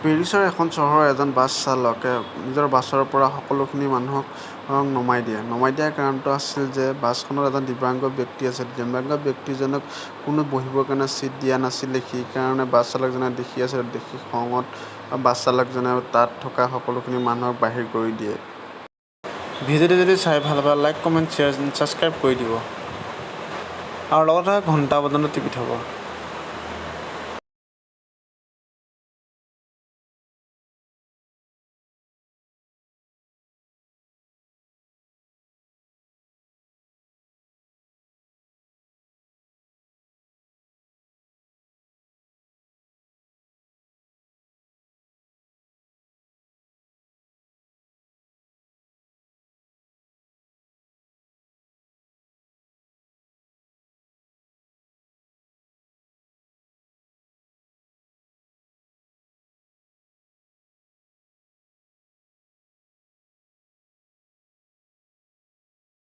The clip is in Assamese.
পেৰিছৰ এখন চহৰৰ এজন বাছ চালকে নিজৰ বাছৰ পৰা সকলোখিনি মানুহক নমাই দিয়াৰ কাৰণটো আছিল যে বাছখনত এজন দিব্যাংগ ব্যক্তি আছিল। দিব্যাংগ ব্যক্তিজনক কোনো বহিবৰ কাৰণে ছিট দিয়া নাছিলে। সেইকাৰণে বাছ চালকজনে দেখি খঙত বাছ চালকজনে তাত থকা সকলোখিনি মানুহক বাহিৰ কৰি দিয়ে। ভিডিঅ'টো যদি চাই ভাল পায় লাইক, কমেণ্ট, শ্বেয়াৰ, ছাবস্ক্ৰাইব কৰি দিব আৰু লগতে ঘণ্টা বটনটো টিপি থ'ব।